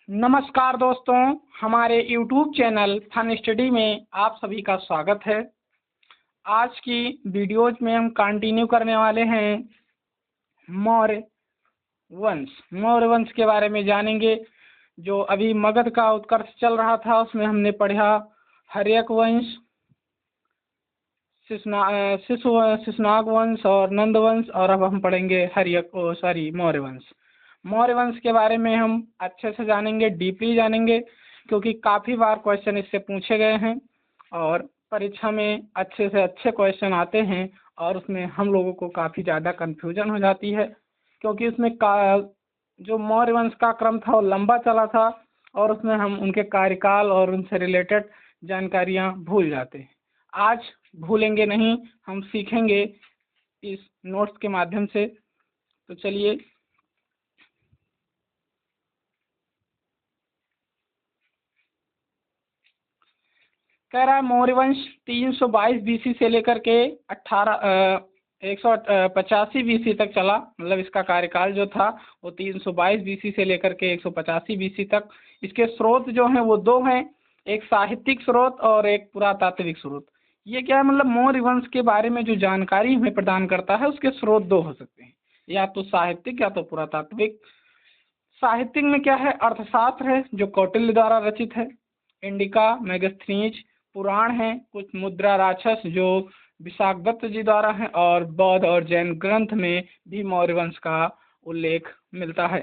नमस्कार दोस्तों, हमारे YouTube चैनल फन स्टडी में आप सभी का स्वागत है। आज की वीडियोज में हम कंटिन्यू करने वाले हैं मौर्य वंश के बारे में जानेंगे। जो अभी मगध का उत्कर्ष चल रहा था उसमें हमने पढ़ा हर्यक वंश, शिशुनाग वंश और नंद वंश, और अब हम पढ़ेंगे मौर्य वंश। मौर्य वंश के बारे में हम अच्छे से जानेंगे, डीपली जानेंगे, क्योंकि काफ़ी बार क्वेश्चन इससे पूछे गए हैं और परीक्षा में अच्छे से अच्छे क्वेश्चन आते हैं और उसमें हम लोगों को काफ़ी ज़्यादा कन्फ्यूजन हो जाती है, क्योंकि उसमें जो मौर्य वंश का क्रम था वो लंबा चला था और उसमें हम उनके कार्यकाल और उनसे रिलेटेड जानकारियाँ भूल जाते हैं। आज भूलेंगे नहीं, हम सीखेंगे इस नोट्स के माध्यम से। तो चलिए, कह रहा है मौर्य वंश 322 बीसी से लेकर के 185 बीसी तक चला। मतलब इसका कार्यकाल जो था वो 322 बीसी से लेकर के 185 बीसी तक। इसके स्रोत जो हैं वो दो हैं, एक साहित्यिक स्रोत और एक पुरातात्विक स्रोत। ये क्या है, मतलब मौर्य वंश के बारे में जो जानकारी हमें प्रदान करता है उसके स्रोत दो हो सकते हैं, या तो साहित्यिक या तो पुरातात्विक। साहित्यिक में क्या है, अर्थशास्त्र है जो कौटिल्य द्वारा रचित है, इंडिका, मेगास्थनीज पुराण है, कुछ मुद्रा राक्षस जो विशाखदत्त जी द्वारा है, और बौद्ध और जैन ग्रंथ में भी मौर्य वंश का उल्लेख मिलता है।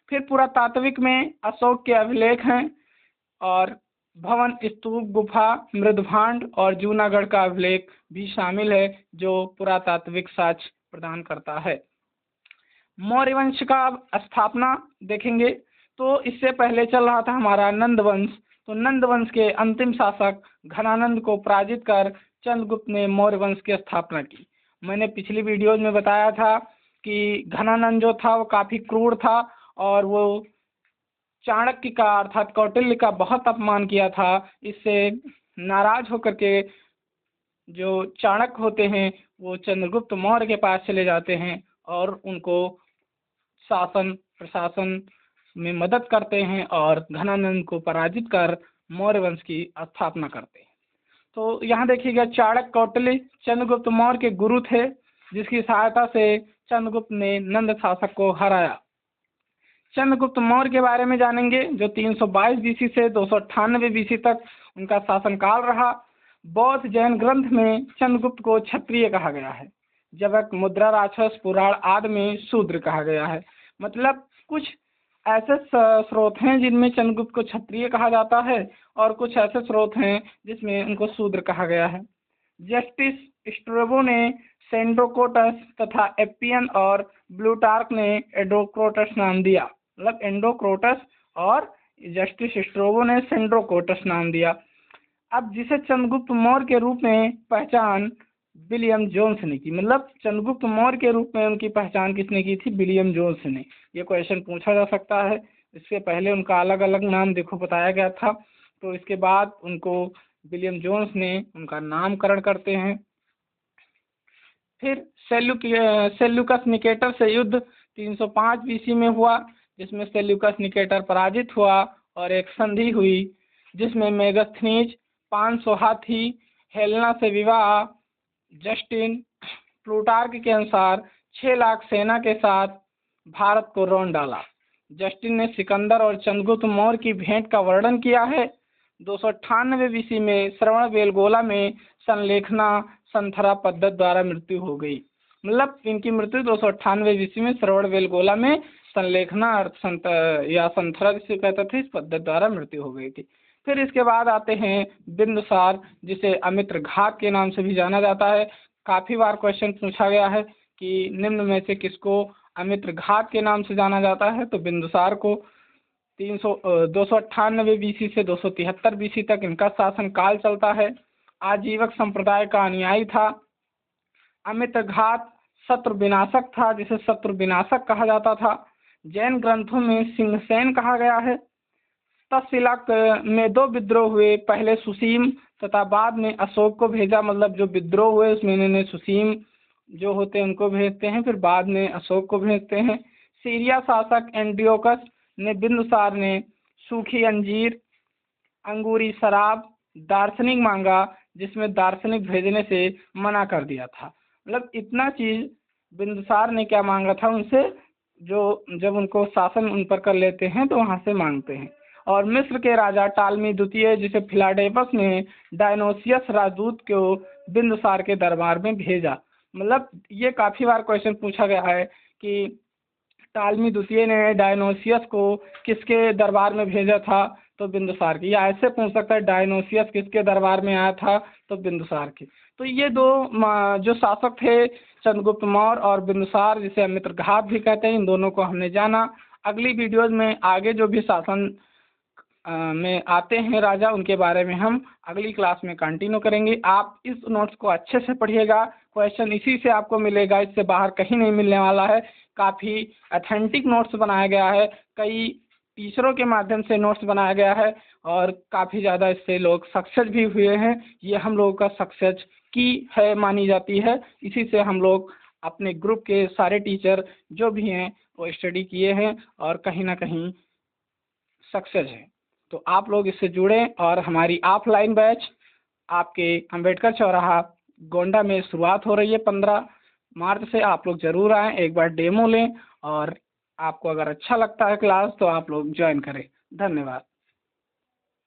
फिर पुरातात्विक में अशोक के अभिलेख हैं और भवन, स्तूप, गुफा, मृदभांड और जूनागढ़ का अभिलेख भी शामिल है जो पुरातात्विक साक्ष्य प्रदान करता है। मौर्य वंश का स्थापना देखेंगे तो इससे पहले चल रहा था हमारा नंद वंश। तो नंद वंश के अंतिम शासक घनानंद को पराजित कर चंद्रगुप्त ने मौर्य वंश की स्थापना की। मैंने पिछली वीडियोज में बताया था कि घनानंद जो था वो काफ़ी क्रूर था और वो चाणक्य का अर्थात कौटिल्य का बहुत अपमान किया था। इससे नाराज होकर के जो चाणक्य होते हैं वो चंद्रगुप्त मौर्य के पास चले जाते हैं और उनको शासन प्रशासन में मदद करते हैं और घनानंद को पराजित कर मौर्य वंश की स्थापना करते हैं। तो यहाँ देखिएगा, चाणक्य कौटिल्य चंद्रगुप्त मौर्य के गुरु थे, जिसकी सहायता से चंद्रगुप्त ने नंद शासक को हराया। चंद्रगुप्त मौर्य के बारे में जानेंगे जो 322 बीसी से 298 बीसी तक उनका शासनकाल रहा। बौद्ध जैन ग्रंथ में चंद्रगुप्त को क्षत्रिय कहा गया है, जबकि मुद्रा राक्षस पुराण आदि में शूद्र कहा गया है। मतलब कुछ ऐसे स्रोत हैं जिनमें चंद्रगुप्त को क्षत्रिय कहा जाता है और कुछ ऐसे स्रोत हैं जिसमें उनको शूद्र कहा गया है। जस्टिस स्ट्रेबो ने सेंड्रोकोटस तथा एपियन और ब्लूटार्क ने एंडोक्रोटस नाम दिया। मतलब एंडोक्रोटस और जस्टिस स्ट्रेबो ने सेंड्रोकोटस नाम दिया। अब जिसे चंद्रगुप्त मौर्य के रूप में पहचान विलियम जोन्स ने की। मतलब चंद्रगुप्त मौर्य के रूप में उनकी पहचान किसने की थी? विलियम जोन्स ने। ये क्वेश्चन पूछा जा सकता है। इससे पहले उनका अलग अलग नाम देखो बताया गया था, तो इसके बाद उनको विलियम जोन्स ने उनका नामकरण करते हैं। फिर सेल्यूकस निकेटर से युद्ध 305 बीसी में हुआ, जिसमें सेल्यूकस निकेटर पराजित हुआ और एक संधि हुई जिसमें मेगास्थनीज 500 हाथी, हेलेना से विवाह, जस्टिन प्लूटार्क के अनुसार 6 लाख सेना के साथ भारत को रौंद डाला। जस्टिन ने सिकंदर और चंद्रगुप्त मौर्य की भेंट का वर्णन किया है। 298 बीसी में श्रवण बेलगोला में संलेखना संथरा पद्धत द्वारा मृत्यु हो गई। मतलब इनकी मृत्यु 298 बीसी में श्रवण बेलगोला में संलेखना या संथरा जिसे कहते थे इस पद्धत द्वारा मृत्यु हो गई थी। फिर इसके बाद आते हैं बिंदुसार, जिसे अमित्र घात के नाम से भी जाना जाता है। काफ़ी बार क्वेश्चन पूछा गया है कि निम्न में से किसको अमित्र घात के नाम से जाना जाता है, तो बिंदुसार को। 298 बीसी से 273 बीसी तक इनका शासनकाल चलता है। आजीवक संप्रदाय का अनुयायी था। अमित्र घात शत्रु विनाशक था, जिसे शत्रु विनाशक कहा जाता था। जैन ग्रंथों में सिंहसेन कहा गया है। तक्षशिला में 2 विद्रोह हुए, पहले सुसीम तथा बाद में अशोक को भेजा। मतलब जो विद्रोह हुए उसमें इन्होंने सुसीम जो होते हैं उनको भेजते हैं, फिर बाद में अशोक को भेजते हैं। सीरिया शासक एंटियोकस ने बिंदुसार ने सूखी अंजीर, अंगूरी शराब, दार्शनिक मांगा, जिसमें दार्शनिक भेजने से मना कर दिया था। मतलब इतना चीज बिंदुसार ने क्या मांगा था उनसे, जो जब उनको शासन उन पर कर लेते हैं तो वहां से मांगते हैं। और मिस्र के राजा टालमी द्वितीय, जिसे फिलाडेल्फस ने डायनोसियस राजदूत को बिंदुसार के दरबार में भेजा। मतलब ये काफी बार क्वेश्चन पूछा गया है कि टालमी द्वितीय ने डायनोसियस को किसके दरबार में भेजा था, तो बिंदुसार की। या ऐसे पूछ सकता है डायनोसियस किसके दरबार में आया था, तो बिंदुसार की। तो ये दो जो शासक थे, चंद्रगुप्त मौर्य और बिंदुसार, जिसे हम मित्रघात भी कहते हैं, इन दोनों को हमने जाना। अगली वीडियोज में आगे जो भी शासन में आते हैं राजा, उनके बारे में हम अगली क्लास में कंटिन्यू करेंगे। आप इस नोट्स को अच्छे से पढ़िएगा, क्वेश्चन इसी से आपको मिलेगा, इससे बाहर कहीं नहीं मिलने वाला है। काफ़ी अथेंटिक नोट्स बनाया गया है, कई टीचरों के माध्यम से नोट्स बनाया गया है, और काफ़ी ज़्यादा इससे लोग सक्सेस भी हुए हैं। ये हम लोगों का सक्सेस की है मानी जाती है। इसी से हम लोग अपने ग्रुप के सारे टीचर जो भी हैं वो स्टडी किए हैं और कहीं ना कहीं सक्सेस है। तो आप लोग इससे जुड़ें, और हमारी ऑफलाइन बैच आपके अंबेडकर चौराहा गोंडा में शुरुआत हो रही है 15 मार्च से। आप लोग ज़रूर आएँ, एक बार डेमो लें, और आपको अगर अच्छा लगता है क्लास तो आप लोग ज्वाइन करें। धन्यवाद।